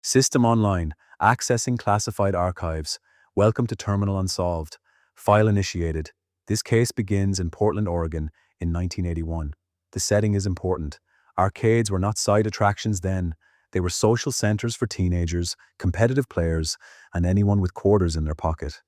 System online, accessing classified archives. Welcome to Terminal Unsolved. File initiated. This case begins in Portland, Oregon in 1981. The setting is important. Arcades were not side attractions then. They were social centers for teenagers, competitive players, and anyone with quarters in their pocket.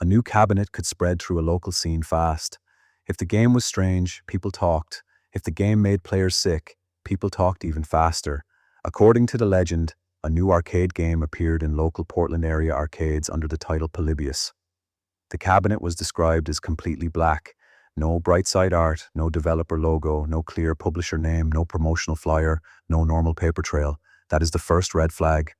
A new cabinet could spread through a local scene fast. If the game was strange, people talked. If the game made players sick, people talked even faster. According to the legend, a new arcade game appeared in local Portland area arcades under the title Polybius. The cabinet was described as completely black. No bright side art, no developer logo, no clear publisher name, no promotional flyer, no normal paper trail. That is the first red flag.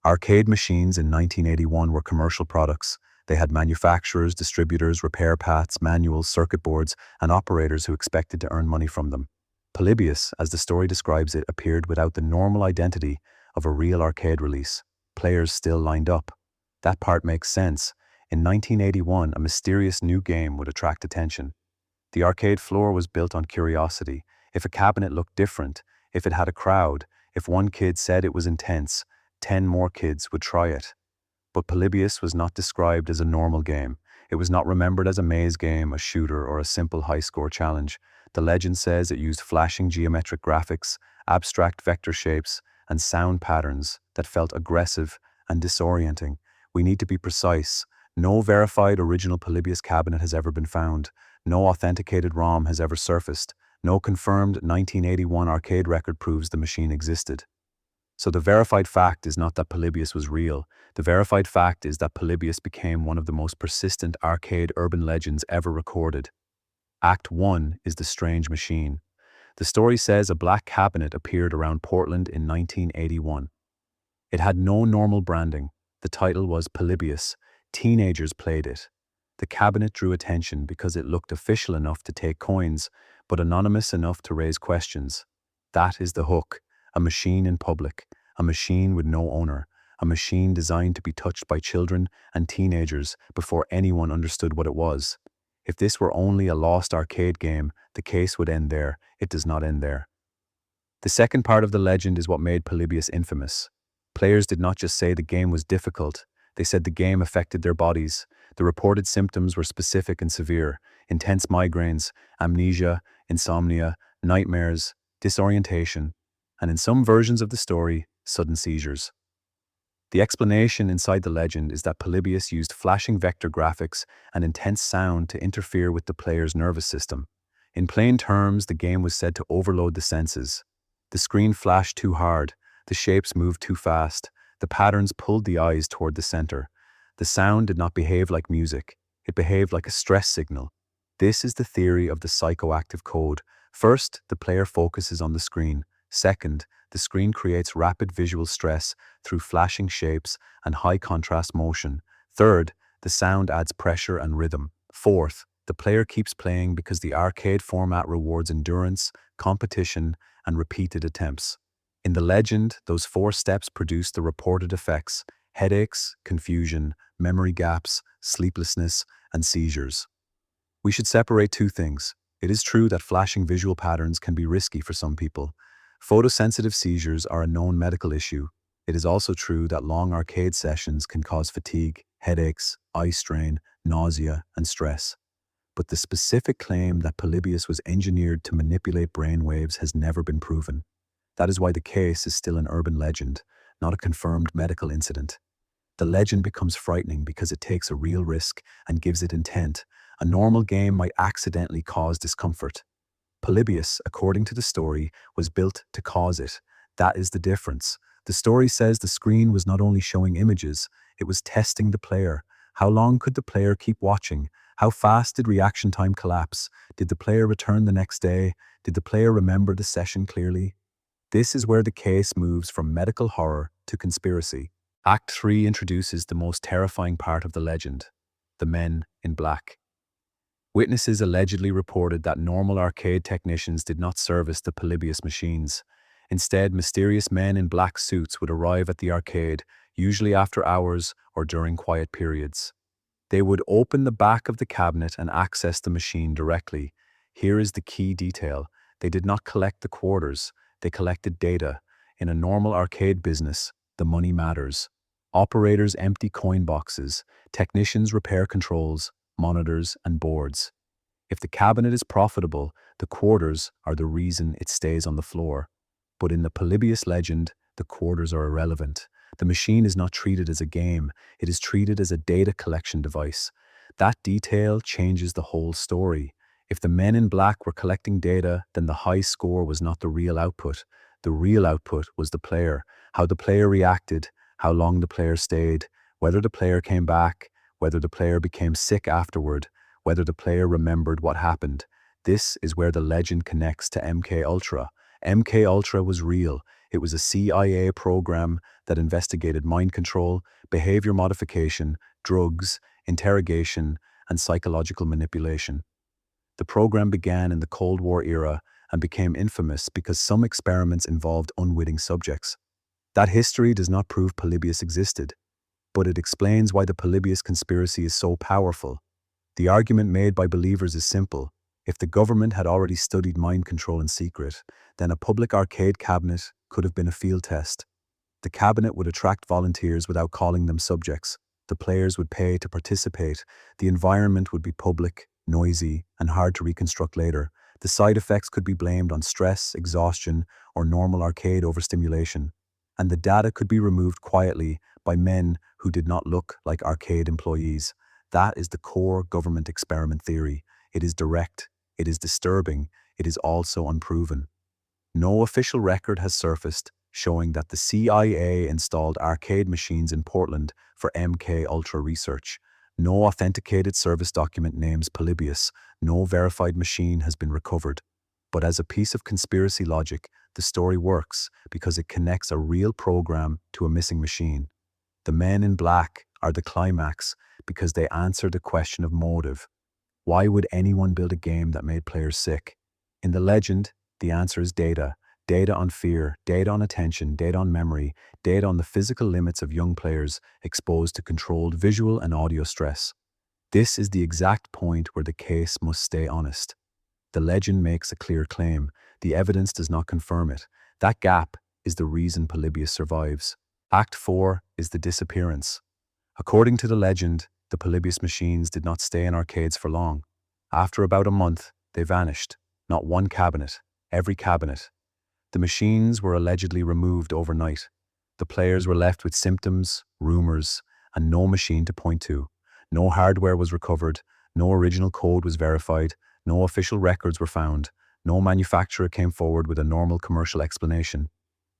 Arcade machines in 1981 were commercial products. They had manufacturers, distributors, repair paths, manuals, circuit boards, and operators who expected to earn money from them. Polybius, as the story describes it, appeared without the normal identity of a real arcade release. Players still lined up. That part makes sense. In 1981, a mysterious new game would attract attention. The arcade floor was built on curiosity. If a cabinet looked different, if it had a crowd, if one kid said it was intense, 10 more kids would try it. But Polybius was not described as a normal game. It was not remembered as a maze game, a shooter, or a simple high-score challenge. The legend says it used flashing geometric graphics, abstract vector shapes, and sound patterns that felt aggressive and disorienting. We need to be precise. No verified original Polybius cabinet has ever been found. No authenticated ROM has ever surfaced. No confirmed 1981 arcade record proves the machine existed. So the verified fact is not that Polybius was real. The verified fact is that Polybius became one of the most persistent arcade urban legends ever recorded. Act 1 is the strange machine. The story says a black cabinet appeared around Portland in 1981. It had no normal branding. The title was Polybius. Teenagers played it. The cabinet drew attention because it looked official enough to take coins, but anonymous enough to raise questions. That is the hook. A machine in public. A machine with no owner. A machine designed to be touched by children and teenagers before anyone understood what it was. If this were only a lost arcade game, the case would end there. It does not end there. The second part of the legend is what made Polybius infamous. Players did not just say the game was difficult, they said the game affected their bodies. The reported symptoms were specific and severe: intense migraines, amnesia, insomnia, nightmares, disorientation, and in some versions of the story, sudden seizures. The explanation inside the legend is that Polybius used flashing vector graphics and intense sound to interfere with the player's nervous system. In plain terms, the game was said to overload the senses. The screen flashed too hard, the shapes moved too fast, the patterns pulled the eyes toward the center. The sound did not behave like music, it behaved like a stress signal. This is the theory of the psychoactive code. First, the player focuses on the screen. Second, the screen creates rapid visual stress through flashing shapes and high-contrast motion. Third, the sound adds pressure and rhythm. Fourth, the player keeps playing because the arcade format rewards endurance, competition, and repeated attempts. In the legend, those 4 steps produce the reported effects: headaches, confusion, memory gaps, sleeplessness, and seizures. We should separate 2 things. It is true that flashing visual patterns can be risky for some people. Photosensitive seizures are a known medical issue. It is also true that long arcade sessions can cause fatigue, headaches, eye strain, nausea, and stress. But the specific claim that Polybius was engineered to manipulate brain waves has never been proven. That is why the case is still an urban legend, not a confirmed medical incident. The legend becomes frightening because it takes a real risk and gives it intent. A normal game might accidentally cause discomfort. Polybius, according to the story, was built to cause it. That is the difference. The story says the screen was not only showing images, it was testing the player. How long could the player keep watching? How fast did reaction time collapse? Did the player return the next day? Did the player remember the session clearly? This is where the case moves from medical horror to conspiracy. Act 3 introduces the most terrifying part of the legend: the men in black. Witnesses allegedly reported that normal arcade technicians did not service the Polybius machines. Instead, mysterious men in black suits would arrive at the arcade, usually after hours or during quiet periods. They would open the back of the cabinet and access the machine directly. Here is the key detail: they did not collect the quarters, they collected data. In a normal arcade business, the money matters. Operators empty coin boxes, technicians repair controls, monitors, and boards. If the cabinet is profitable, the quarters are the reason it stays on the floor. But in the Polybius legend, the quarters are irrelevant. The machine is not treated as a game, it is treated as a data collection device. That detail changes the whole story. If the men in black were collecting data, then the high score was not the real output. The real output was the player, how the player reacted, how long the player stayed, whether the player came back, whether the player became sick afterward, whether the player remembered what happened. This is where the legend connects to MKUltra. MKUltra was real. It was a CIA program that investigated mind control, behavior modification, drugs, interrogation, and psychological manipulation. The program began in the Cold War era and became infamous because some experiments involved unwitting subjects. That history does not prove Polybius existed, but it explains why the Polybius conspiracy is so powerful. The argument made by believers is simple. If the government had already studied mind control in secret, then a public arcade cabinet could have been a field test. The cabinet would attract volunteers without calling them subjects. The players would pay to participate. The environment would be public, noisy, and hard to reconstruct later. The side effects could be blamed on stress, exhaustion, or normal arcade overstimulation. And the data could be removed quietly by men who did not look like arcade employees. That is the core government experiment theory. It is direct, it is disturbing, it is also unproven. No official record has surfaced showing that the CIA installed arcade machines in Portland for MKUltra research. No authenticated service document names Polybius. No verified machine has been recovered. But as a piece of conspiracy logic, the story works because it connects a real program to a missing machine. The men in black are the climax because they answer the question of motive. Why would anyone build a game that made players sick? In the legend, the answer is data. Data on fear, data on attention, data on memory, data on the physical limits of young players exposed to controlled visual and audio stress. This is the exact point where the case must stay honest. The legend makes a clear claim. The evidence does not confirm it. That gap is the reason Polybius survives. Act 4 is the disappearance. According to the legend, the Polybius machines did not stay in arcades for long. After about a month, they vanished. Not one cabinet, every cabinet. The machines were allegedly removed overnight. The players were left with symptoms, rumors, and no machine to point to. No hardware was recovered, no original code was verified, no official records were found, no manufacturer came forward with a normal commercial explanation.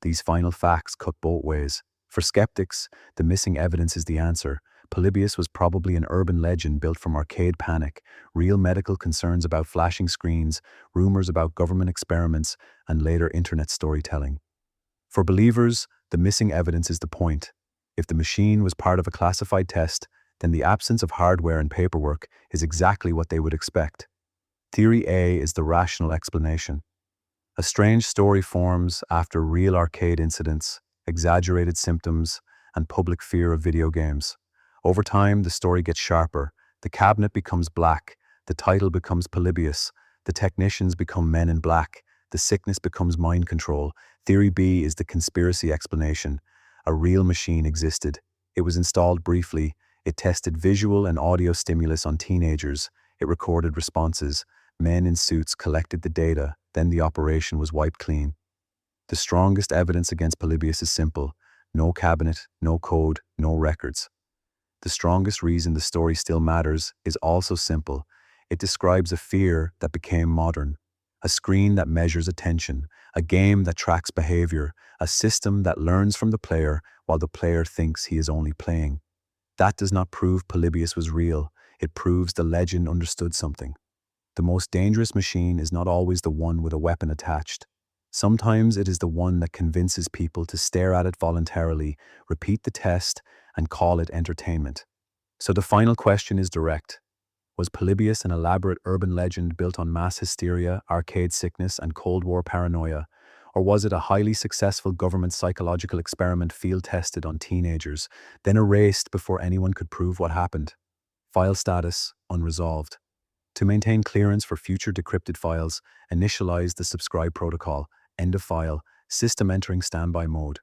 These final facts cut both ways. For skeptics, the missing evidence is the answer. Polybius was probably an urban legend built from arcade panic, real medical concerns about flashing screens, rumors about government experiments, and later internet storytelling. For believers, the missing evidence is the point. If the machine was part of a classified test, then the absence of hardware and paperwork is exactly what they would expect. Theory A is the rational explanation. A strange story forms after real arcade incidents, exaggerated symptoms, and public fear of video games. Over time, the story gets sharper. The cabinet becomes black. The title becomes Polybius. The technicians become men in black. The sickness becomes mind control. Theory B is the conspiracy explanation. A real machine existed. It was installed briefly. It tested visual and audio stimulus on teenagers. It recorded responses. Men in suits collected the data. Then the operation was wiped clean. The strongest evidence against Polybius is simple. No cabinet, no code, no records. The strongest reason the story still matters is also simple. It describes a fear that became modern. A screen that measures attention, a game that tracks behavior, a system that learns from the player while the player thinks he is only playing. That does not prove Polybius was real. It proves the legend understood something. The most dangerous machine is not always the one with a weapon attached. Sometimes it is the one that convinces people to stare at it voluntarily, repeat the test, and call it entertainment. So the final question is direct. Was Polybius an elaborate urban legend built on mass hysteria, arcade sickness, and Cold War paranoia? Or was it a highly successful government psychological experiment field-tested on teenagers, then erased before anyone could prove what happened? File status: unresolved. To maintain clearance for future decrypted files, initialize the subscribe protocol. End of file. System entering standby mode.